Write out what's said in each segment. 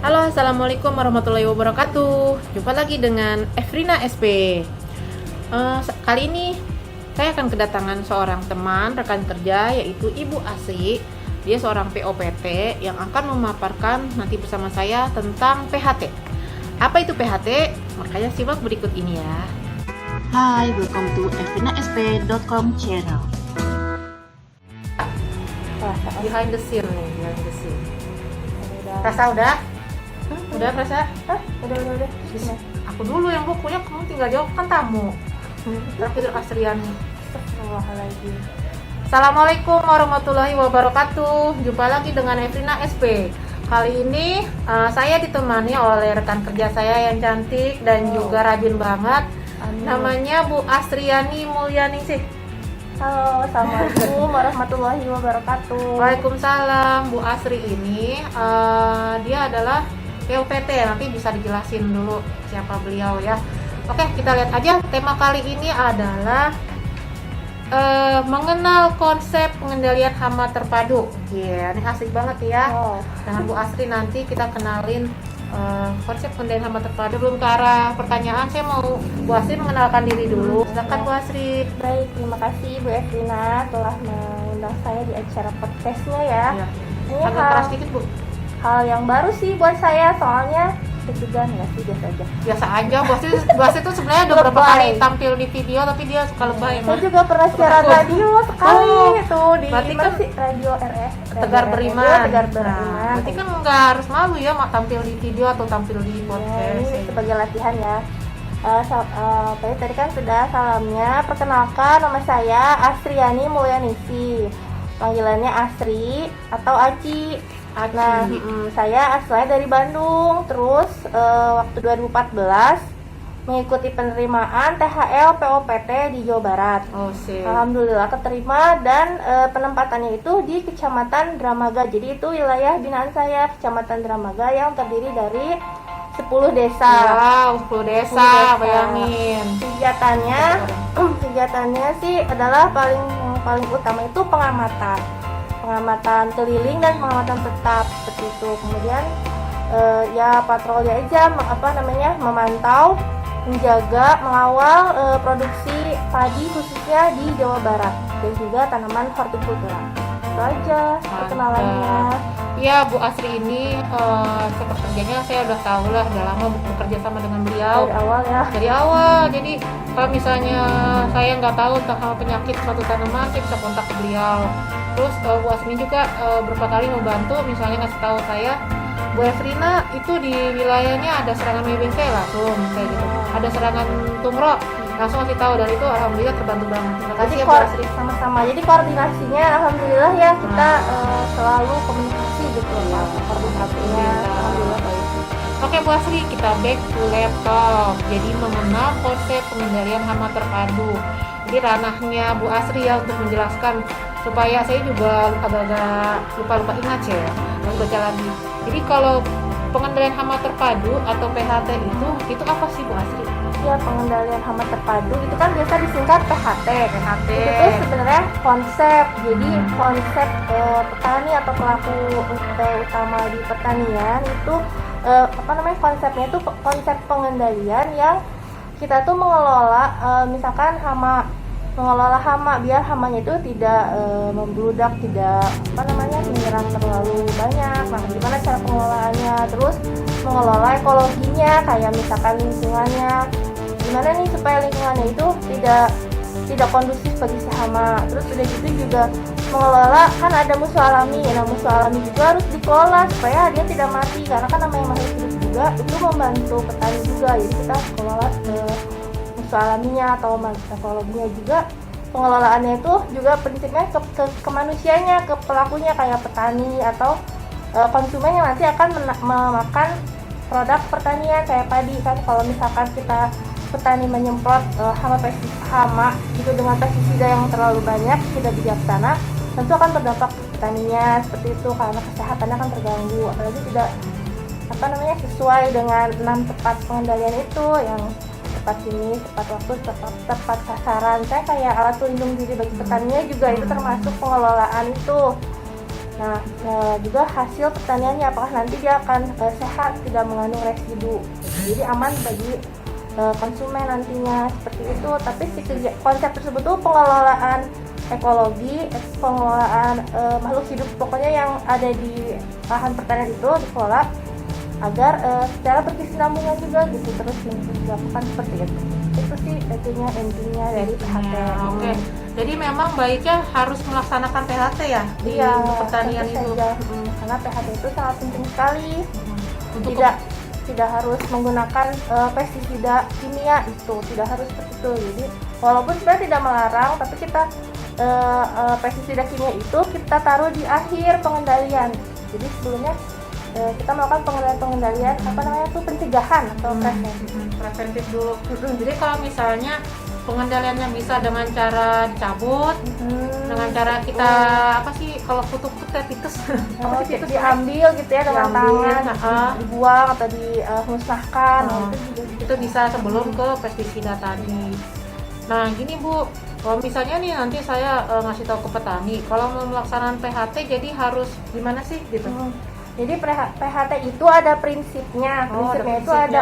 Halo, assalamualaikum warahmatullahi wabarakatuh. Jumpa lagi dengan Efrina SP. Kali ini saya akan kedatangan seorang teman rekan kerja, yaitu Ibu Asri. Dia seorang POPT yang akan memaparkan nanti bersama saya tentang PHT. Apa itu PHT? Makanya simak berikut ini ya. Hai, welcome to efrinasp.com channel. Behind the scene nih, behind the scene. Rasa udah? Udah Rasa? Udah. Aku dulu yang bukunya, kamu tinggal jawab, kan tamu. Terakhir Astriani. Astagfirullahaladzim. Assalamualaikum warahmatullahi wabarakatuh. Jumpa lagi dengan Efrina SP. Kali ini saya ditemani oleh rekan kerja saya yang cantik dan juga rajin banget. Namanya Bu Astriani Mulyaningsih. Halo, assalamualaikum warahmatullahi wabarakatuh. Waalaikumsalam. Bu Asri ini dia adalah POPT. Nanti bisa dijelasin dulu siapa beliau ya. Oke, kita lihat aja. Tema kali ini adalah mengenal konsep pengendalian hama terpadu. Iya, ini asik banget ya. Dengan Bu Asri nanti kita kenalin konsep pengendalian hama terpadu. Belum ke arah pertanyaan, saya mau Bu Asri mengenalkan diri dulu. Silakan Bu Asri. Baik, terima kasih Bu Efrina telah mengundang saya di acara podcastnya ya. Ya. Ini Agak keras dikit Bu. hal yang baru sih buat saya, soalnya deg-degan nggak sih, biasa aja. Biasa aja. Bu Asri tuh sebenarnya udah beberapa Lebay. kali tampil di video, tapi dia suka lebay Saya emang. juga pernah siaran radio sekali tuh di berarti mana kan sih? Radio RS Tegar Radio Beriman. Tegar Nah, Beriman. berarti kan nggak harus malu ya mak tampil di video atau tampil di Ya, podcast. ini sebagai latihan ya. Tadi kan sudah salamnya. Perkenalkan, nama saya Astriani Mulyaningsih. Panggilannya Asri atau Aci. Aci. Nah, saya asalnya dari Bandung. Terus waktu 2014 mengikuti penerimaan THL POPT di Jawa Barat. Oh sih. Alhamdulillah keterima, dan penempatannya itu di Kecamatan Dramaga. Jadi itu wilayah binaan saya, Kecamatan Dramaga, yang terdiri dari 10 desa. Wow, 10 desa, bayangin. Kegiatannya sih adalah paling utama itu pengamatan keliling dan pengamatan tetap seperti itu. Kemudian ya patroli aja, memantau, menjaga, mengawal produksi padi khususnya di Jawa Barat dan juga tanaman hortikultura. Itu aja perkenalannya. Iya, Bu Asri ini sepak kerjanya saya udah tahu lah, udah lama bekerja sama dengan beliau Dari awal ya. dari awal. Jadi kalau misalnya saya nggak tahu tentang penyakit suatu tanaman, saya bisa kontak ke beliau. Terus Bu Asri juga beberapa kali membantu, misalnya ngasih tahu saya, Bu Efrina itu di wilayahnya ada serangan MBC, langsung kayak gitu. Ada serangan tumro, langsung ngasih tahu. Dari itu alhamdulillah terbantu banget. Terima kasih Jadi ya Bu Asri. sama-sama. Jadi koordinasinya alhamdulillah ya, kita selalu komunikasi gitu Pak. Koordinasinya alhamdulillah baik. Oke Bu Asri, kita back to laptop. Jadi mengenal konsep pengendalian hama terpadu. Jadi ranahnya Bu Asri ya untuk menjelaskan, supaya saya juga agak-agak lupa ingat ya, harus baca lagi. Jadi kalau pengendalian hama terpadu atau PHT itu apa sih Bu Asri? Ya, pengendalian hama terpadu itu kan biasa disingkat PHT. Itu tuh sebenarnya konsep. Jadi konsep petani atau pelaku utama di pertanian itu konsepnya itu konsep pengendalian yang kita tuh mengelola misalkan mengelola hama biar hamanya itu tidak membludak, tidak menyerang terlalu banyak. Nah, gimana cara pengelolaannya? Terus mengelola ekologinya, kayak misalkan lingkungannya. Gimana nih supaya lingkungannya itu tidak kondusif bagi si hama. Terus udah gitu juga mengelola, kan ada musuh alami. Nah, musuh alami juga harus dikelola supaya dia tidak mati, karena kan namanya makhluk hidup juga itu membantu petani juga. Jadi kita harus kelola musuh alaminya atau ekologinya juga. Pengelolaannya itu juga prinsipnya ke manusianya, ke pelakunya, kayak petani atau konsumen yang nanti akan memakan produk pertanian kayak padi kan. Kalau misalkan kita petani menyemprot hama gitu dengan pestisida yang terlalu banyak, tidak bijaksana, tentu akan berdampak ke petaninya seperti itu, karena kesehatannya akan terganggu, apalagi tidak sesuai dengan 6 tepat pengendalian itu, yang tepat jenis, tepat waktu, tepat sasaran. Saya kayak alat pelindung diri bagi petaninya juga itu termasuk pengelolaan itu. Nah, juga hasil pertaniannya apakah nanti dia akan sehat, tidak mengandung residu. Jadi aman bagi konsumen nantinya seperti itu. Tapi konsep tersebut tuh pengelolaan ekologi, pengelolaan makhluk hidup pokoknya yang ada di lahan pertanian itu dikelola agar secara berkesinambungan juga gitu terus dilakukan seperti itu. Itu sih intinya dari PHT. Oke. Jadi memang baiknya harus melaksanakan PHT ya di pertanian tentu itu. saja. Karena PHT itu sangat penting sekali. Untuk Tidak harus menggunakan pestisida kimia, itu tidak harus seperti itu. Jadi walaupun sebenarnya tidak melarang, tapi kita pestisida kimia itu kita taruh di akhir pengendalian. Jadi sebelumnya kita melakukan pengendalian pencegahan atau preventif dulu. Jadi kalau misalnya pengendaliannya bisa dengan cara dicabut, dengan cara kita kalau kutuk-kutuk tikus, tikus diambil gitu ya dengan tangan, dibuang atau dimusnahkan. Itu bisa sebelum ke pestisida tadi. Nah gini Bu, kalau misalnya nih nanti saya ngasih tahu ke petani, kalau mau melaksanakan PHT jadi harus gimana sih gitu? Jadi PHT itu ada prinsipnya. Prinsipnya itu ada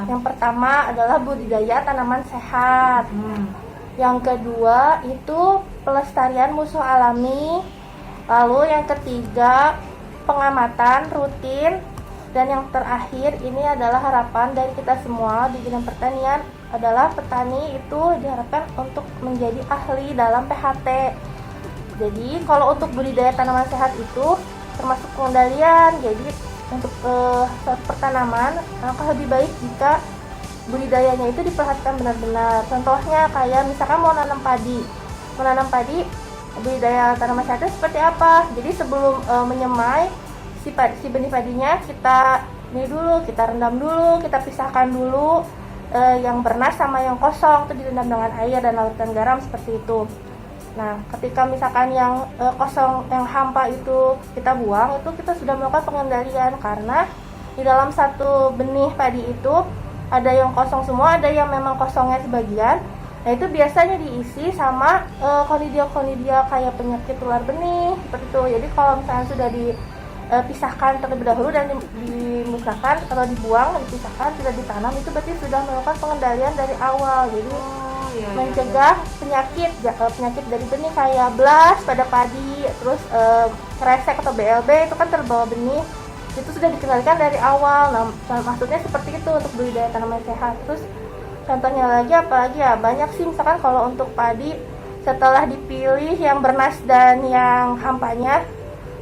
4. Yang pertama adalah budidaya tanaman sehat. Yang kedua itu pelestarian musuh alami. Lalu yang ketiga pengamatan rutin. Dan yang terakhir ini adalah harapan dari kita semua di bidang pertanian adalah petani itu diharapkan untuk menjadi ahli dalam PHT. Jadi kalau untuk budidaya tanaman sehat itu termasuk pengendalian. Jadi untuk pertanaman akan lebih baik jika budidayanya itu diperhatikan benar-benar. Contohnya kayak misalkan mau menanam padi, budidaya tanaman sehatnya seperti apa? Jadi sebelum menyemai si benih padinya kita rendam dulu, kita pisahkan dulu yang bernas sama yang kosong itu direndam dengan air dan larutan garam seperti itu. Nah, ketika misalkan yang kosong, yang hampa itu kita buang, itu kita sudah melakukan pengendalian karena di dalam satu benih padi itu ada yang kosong semua, ada yang memang kosongnya sebagian. Nah, itu biasanya diisi sama konidia kayak penyakit tular benih seperti itu. Jadi kalau misalnya sudah dipisahkan terlebih dahulu dan dimusnahkan atau dibuang, dipisahkan, tidak ditanam, itu berarti sudah melakukan pengendalian dari awal. Jadi mencegah penyakit dari benih kayak blast pada padi, terus kresek atau BLB itu kan terbawa benih, itu sudah dikendalikan dari awal. Nah, maksudnya seperti itu untuk budidaya tanaman sehat. Terus contohnya lagi apalagi ya, banyak sih. Misalkan kalau untuk padi setelah dipilih yang bernas dan yang hampanya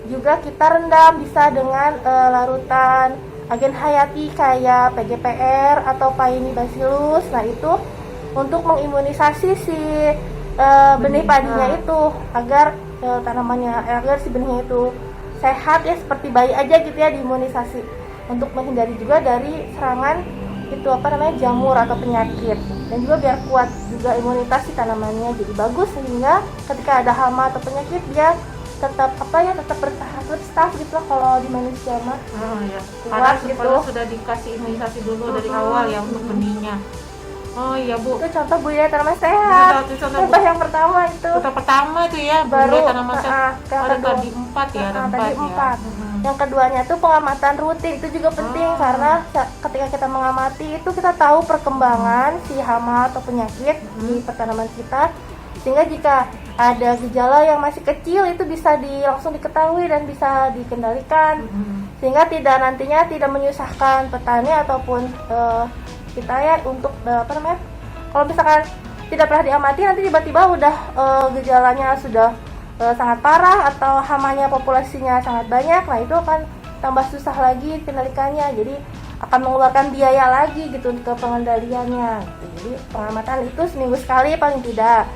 juga kita rendam bisa dengan larutan agen hayati kayak PGPR atau Paenibacillus. Nah itu untuk mengimunisasi si benih padinya itu agar agar si benihnya itu sehat ya, seperti bayi aja gitu ya, diimunisasi untuk menghindari juga dari serangan itu jamur atau penyakit, dan juga biar kuat juga imunitas si tanamannya jadi bagus, sehingga ketika ada hama atau penyakit dia tetap bertahan, tetap staff gitu lah kalau di manusia mah. Karena gitu. Sudah dikasih imunisasi dulu dari awal ya untuk benihnya. Oh iya Bu. Itu contoh budidaya tanaman sehat. Contoh yang pertama itu. Contoh pertama itu ya, budidaya tanaman sehat. Ada tadi 4 ya, ada 4. Yang keduanya itu pengamatan rutin, itu juga penting karena ketika kita mengamati itu kita tahu perkembangan si hama atau penyakit di pertanaman kita, sehingga jika ada gejala yang masih kecil itu bisa langsung diketahui dan bisa dikendalikan, sehingga nantinya tidak menyusahkan petani ataupun kita ya untuk kalau misalkan tidak pernah diamati nanti tiba-tiba udah gejalanya sudah sangat parah atau hamanya populasinya sangat banyak. Nah itu akan tambah susah lagi kendalikannya, jadi akan mengeluarkan biaya lagi gitu ke pengendaliannya. Jadi pengamatan itu seminggu sekali paling tidak.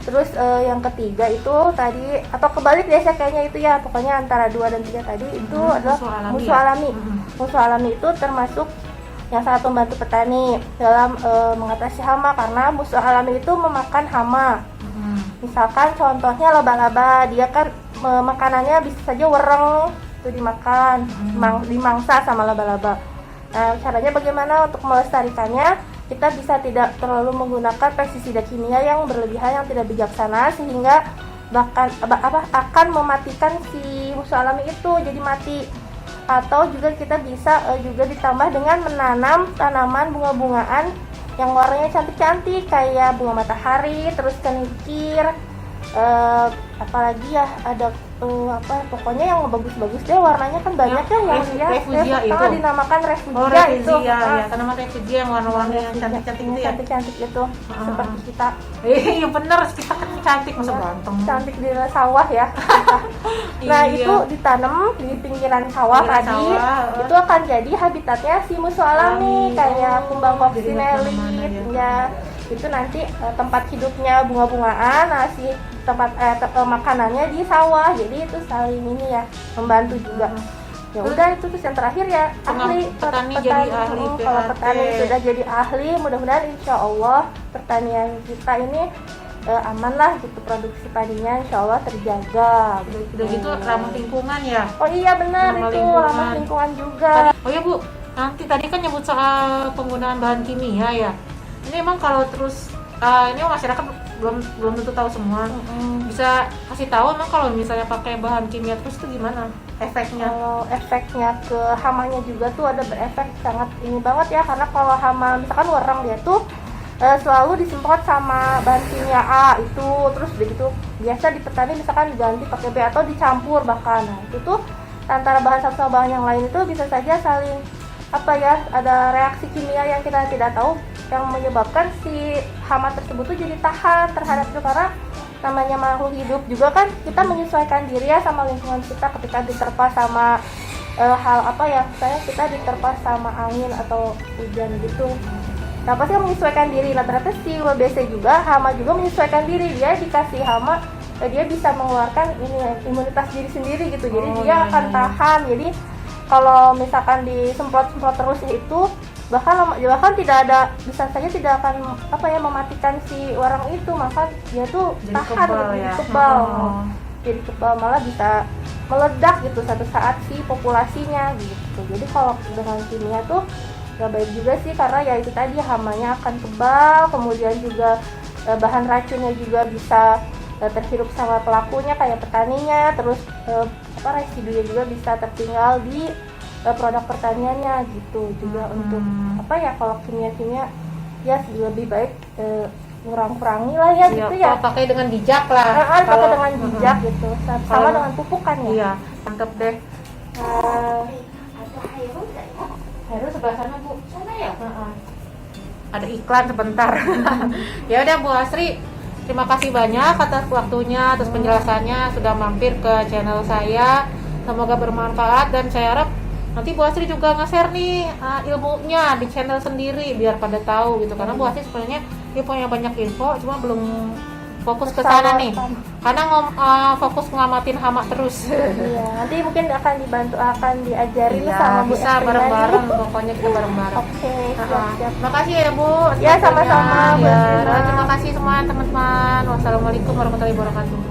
Terus yang ketiga itu tadi, atau kebalik biasa kayaknya itu ya, pokoknya antara 2 dan 3 tadi itu adalah musuh alami. Musuh alami itu termasuk yang sangat membantu petani dalam mengatasi hama, karena musuh alami itu memakan hama. Misalkan contohnya laba-laba, dia kan makanannya bisa saja wereng itu dimakan, dimangsa sama laba-laba. Nah, caranya bagaimana untuk melestarikannya? Kita bisa tidak terlalu menggunakan pestisida kimia yang berlebihan, yang tidak bijaksana, sehingga akan mematikan si musuh alami itu jadi mati. Atau juga kita bisa juga ditambah dengan menanam tanaman bunga-bungaan yang warnanya cantik-cantik kayak bunga matahari, terus kenikir, apalagi ya ada pokoknya yang bagus-bagus deh, warnanya kan banyak ya yang refugia itu dinamakan refugia, itu ya tanaman refugia yang warna-warni yang cantik-cantik itu ya, cantik-cantik itu seperti kita. Iya bener, kita kan cantik masa ganteng, cantik di sawah ya. Nah itu ditanam di pinggiran sawah tadi, itu akan jadi habitatnya si musuh alami kayak kumbang coccinellid ya. Itu nanti tempat hidupnya bunga-bungaan, nah si tempat makanannya di sawah, jadi itu saling ini ya, membantu juga. Ya udah itu terus yang terakhir ya ahli petani jadi ahli kalau petani sudah jadi ahli, mudah-mudahan insya Allah pertanian kita ini aman lah gitu, produksi padinya insya Allah terjaga. Udah gitu ramah lingkungan ya. Oh iya benar, itu ramah lingkungan juga. Oh ya Bu, nanti tadi kan nyebut soal penggunaan bahan kimia ya. Ini emang kalau terus ini masyarakat belum tentu tahu semua. Bisa kasih tahu emang kalau misalnya pakai bahan kimia terus itu gimana efeknya? Kalau efeknya ke hamanya juga tuh ada berefek sangat ini banget ya, karena kalau hama misalkan wereng dia tuh selalu disemprot sama bahan kimia A itu, terus begitu biasa di petani misalkan diganti pakai B atau dicampur bahkan. Nah, itu tuh antara bahan satu sama bahan yang lain itu bisa saja saling ada reaksi kimia yang kita tidak tahu yang menyebabkan si hama tersebut tuh jadi tahan terhadap itu, karena namanya makhluk hidup juga kan, kita menyesuaikan diri ya sama lingkungan kita ketika diterpa sama misalnya kita diterpa sama angin atau hujan gitu. Nah pasti kan menyesuaikan diri. Nah ternyata si WBC juga, hama juga menyesuaikan diri, dia dikasih hama dia bisa mengeluarkan imunitas diri sendiri gitu, jadi dia akan tahan. Jadi kalau misalkan disemprot-semprot terus itu bahkan tidak ada, bisa saja tidak akan mematikan si warang itu, maka dia tuh jadi tahan jadi kebal malah bisa meledak gitu satu saat si populasinya gitu. Jadi kalau dengan kimia tuh gak baik juga sih, karena ya itu tadi hamanya akan kebal, kemudian juga bahan racunnya juga bisa terhirup sama pelakunya kayak petaninya, terus residunya juga bisa tertinggal di produk pertaniannya gitu. Juga untuk kalau kimia ya lebih baik kurang-kurangi lah ya gitu ya. Pakai dengan bijak lah. Pakai dengan bijak gitu. Sama dengan pupukan ya. Iya, mantap deh. Heru sebelah sana Bu. Sana ya? Ada iklan sebentar. Ya udah Bu Asri, terima kasih banyak atas waktunya, atas penjelasannya, sudah mampir ke channel saya. Semoga bermanfaat dan saya harap nanti Bu Asri juga nge-share nih ilmunya di channel sendiri biar pada tahu gitu, karena Bu Asri sebenarnya dia punya banyak info cuma belum fokus ke sana nih karena fokus ngamatin hama terus. Iya, nanti mungkin akan diajarin sama Bu bisa bareng-bareng, pokoknya kita bareng-bareng. Oke, siap. Makasih ya Bu. Ya sama-sama Bu. Terima kasih semua teman-teman. Wassalamualaikum warahmatullahi wabarakatuh.